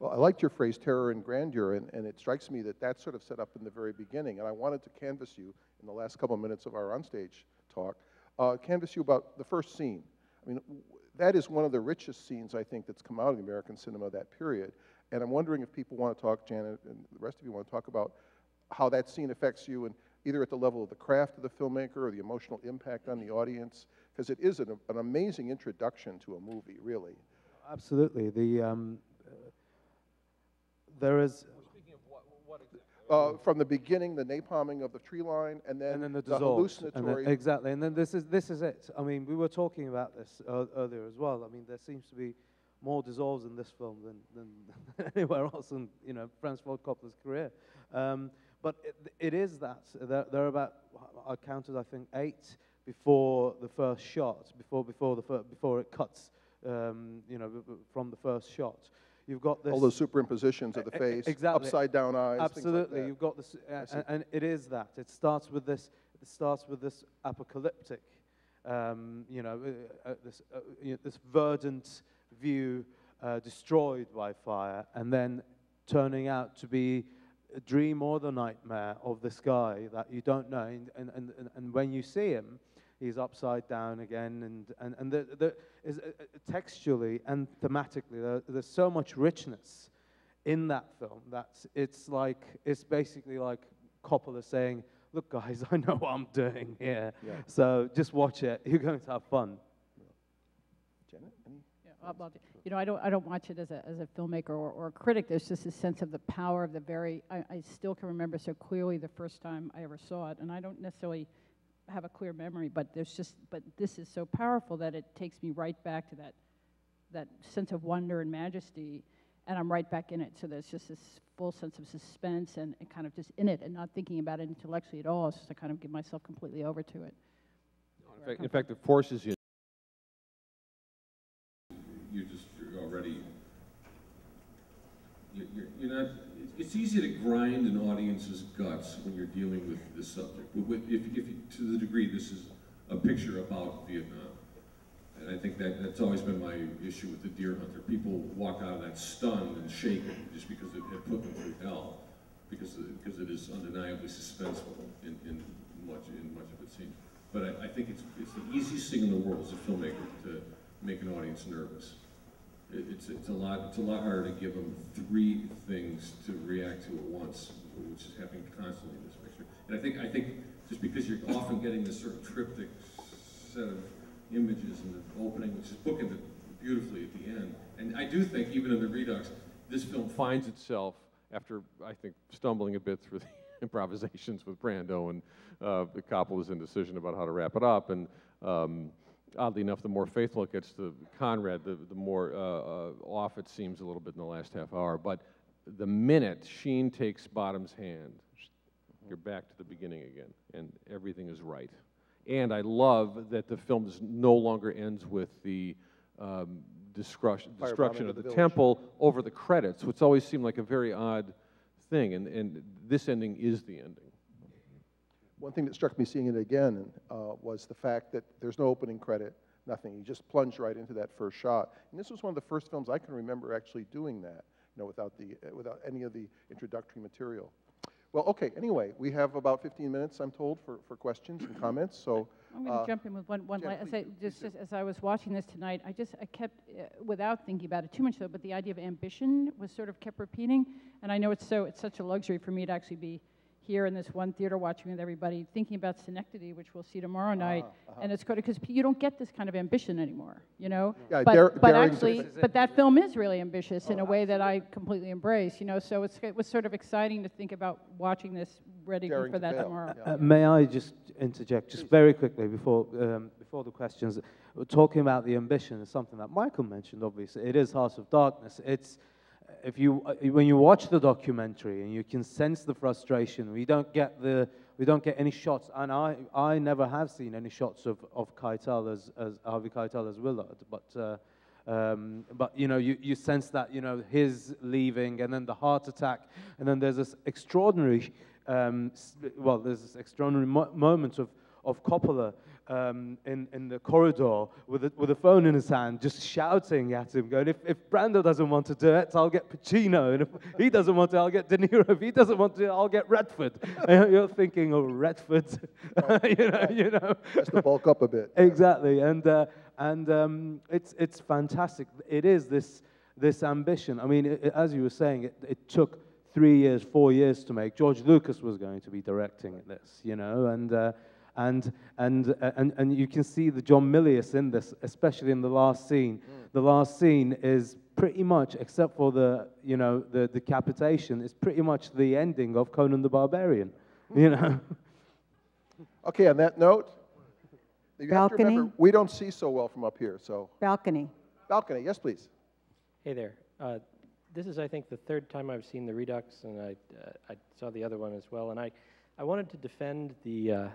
Well, I liked your phrase, terror and grandeur, and it strikes me that that's sort of set up in the very beginning. And I wanted to canvass you in the last couple of minutes of our onstage talk, canvass you about the first scene. I mean, that is one of the richest scenes, I think, that's come out of the American cinema that period. And I'm wondering if people want to talk, Janet, and the rest of you want to talk about how that scene affects you, and either at the level of the craft of the filmmaker or the emotional impact on the audience, because it is an amazing introduction to a movie, really. Absolutely. There is... Speaking of what exactly? From the beginning, the napalming of the tree line, and then the hallucinatory... exactly, and then this is it. I mean, we were talking about this earlier as well. I mean, there seems to be more dissolves in this film than anywhere else in, you know, Francis Ford Coppola's career. But it is that. There are about, I counted, I think, 8 before the first shot, before it cuts, you know, from the first shot. You've got this... All those superimpositions of the face, exactly. upside down eyes, absolutely. Things like that. You've got this, and it is that. It starts with this. It starts with this apocalyptic, you know, this verdant view destroyed by fire, and then turning out to be a dream or the nightmare of this guy that you don't know, and when you see him, he's upside down again, and there is textually and thematically there's so much richness in that film that it's basically like Coppola saying, "Look, guys, I know what I'm doing here, so just watch it. You're going to have fun." Janet, any? Well, you know, I don't watch it as a filmmaker or a critic. There's just a sense of the power of the very. I still can remember so clearly the first time I ever saw it, and I don't necessarily have a clear memory, but this is so powerful that it takes me right back to that sense of wonder and majesty, and I'm right back in it. So there's just this full sense of suspense and kind of just in it and not thinking about it intellectually at all. It's just to kind of give myself completely over to it. In fact, it forces you. You're already. You're not. It's easy to grind an audience's guts when you're dealing with this subject. But if to the degree this is a picture about Vietnam, and I think that's always been my issue with The Deer Hunter. People walk out of that stunned and shaken just because it put them through hell, because it is undeniably suspenseful in much of its scenes. But I think it's the easiest thing in the world as a filmmaker to make an audience nervous. It's a lot harder to give them 3 things to react to at once, which is happening constantly in this picture. And I think just because you're often getting this sort of triptych set of images in the opening, which is bookended beautifully at the end, and I do think even in the Redux, this film finds itself after I think stumbling a bit through the improvisations with Brando and Coppola's indecision about how to wrap it up, and oddly enough, the more faithful it gets to Conrad, the more off it seems a little bit in the last half hour. But the minute Sheen takes Bottom's hand, you're back to the beginning again, and everything is right. And I love that the film no longer ends with the destruction of the temple over the credits, which always seemed like a very odd thing, and this ending is the ending. One thing that struck me seeing it again was the fact that there's no opening credit, nothing. You just plunge right into that first shot. And this was one of the first films I can remember actually doing that, you know, without any of the introductory material. Well, okay, anyway, we have about 15 minutes, I'm told, for questions and comments. So I'm going to jump in with one just as I was watching this tonight, I kept, without thinking about it too much though, but the idea of ambition was sort of kept repeating. And I know it's such a luxury for me to actually be here in this one theater watching with everybody, thinking about Synecdoche, which we'll see tomorrow night, and it's good because you don't get this kind of ambition anymore, you know. Yeah, but that film is really ambitious in a way that I completely embrace, you know. So it was sort of exciting to think about watching this, ready for that tomorrow. May I just interject, just very quickly before the questions? We're talking about the ambition is something that Michael mentioned. Obviously, it is Heart of Darkness. It's when you watch the documentary and you can sense the frustration, we don't get any shots, and I never have seen any shots of Keitel as Harvey Keitel as Willard, but you know, you sense that, you know, his leaving and then the heart attack, and then there's this extraordinary moment of Coppola in the corridor with a phone in his hand, just shouting at him, going, if Brando doesn't want to do it, I'll get Pacino. And if he doesn't want to, I'll get De Niro. If he doesn't want to, I'll get Redford. And you're thinking, oh, Redford, you know. Has to bulk up a bit. Exactly, and it's fantastic. It is this ambition. I mean, as you were saying, it took 3 years, 4 years to make. George Lucas was going to be directing this, you know, and you can see the John Milius in this, especially in the last scene. The last scene is pretty much, except for the decapitation, is pretty much the ending of Conan the Barbarian, you know. Okay, on that note, you have to Balcony. remember, we don't see so well from up here, so. Balcony. Balcony, yes, please. Hey there. This is, I think, the third time I've seen the Redux, and I saw the other one as well. And I wanted to defend the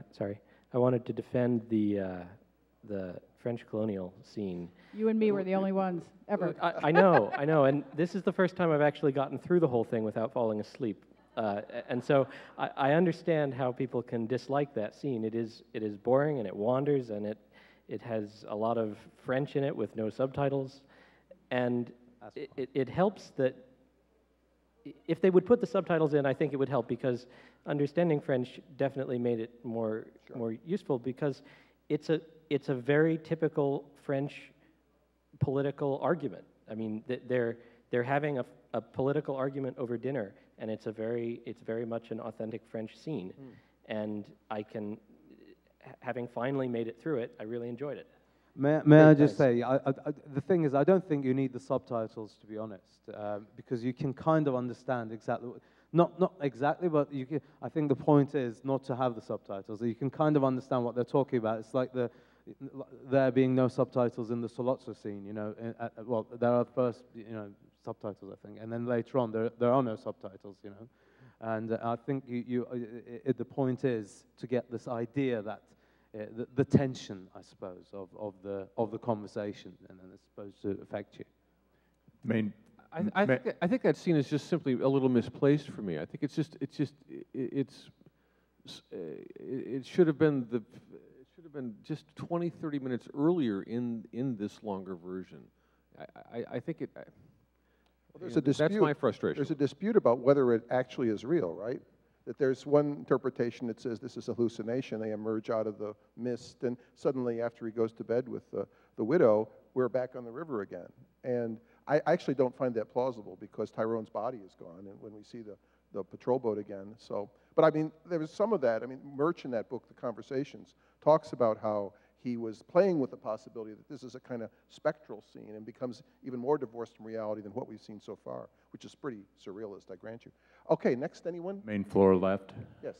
the French colonial scene. You and me were the only ones ever. I know, and this is the first time I've actually gotten through the whole thing without falling asleep. And so I understand how people can dislike that scene. It is boring and it wanders and it has a lot of French in it with no subtitles, and it helps that if they would put the subtitles in, I think it would help, because understanding French definitely made it more useful, because it's a very typical French political argument. I mean, they're having a political argument over dinner, and it's very much an authentic French scene. And having finally made it through it, I really enjoyed it. May I just say, the thing is, I don't think you need the subtitles, to be honest, because you can kind of understand exactly, not exactly, but you can, I think the point is not to have the subtitles. You can kind of understand what they're talking about. It's like there being no subtitles in the Solozzo scene, you know. Well, there are first, subtitles, I think, and then later on there are no subtitles, you know. And I think the point is to get this idea that the tension, I suppose, of the conversation, and then it's supposed to affect you. I think that scene is just simply a little misplaced for me. I think it should have been just 20, 30 minutes earlier in this longer version. I think it. Well, there's a dispute. That's my frustration. There's a dispute about whether it actually is real, right? That there's one interpretation that says this is hallucination. They emerge out of the mist, and suddenly, after he goes to bed with the widow, we're back on the river again. And I actually don't find that plausible, because Tyrone's body is gone, and when we see the patrol boat again. So, but I mean, there was some of that. I mean, Murch in that book, The Conversations, talks about how he was playing with the possibility that this is a kind of spectral scene and becomes even more divorced from reality than what we've seen so far, which is pretty surrealist, I grant you. Okay, next, anyone? Main floor left. Yes.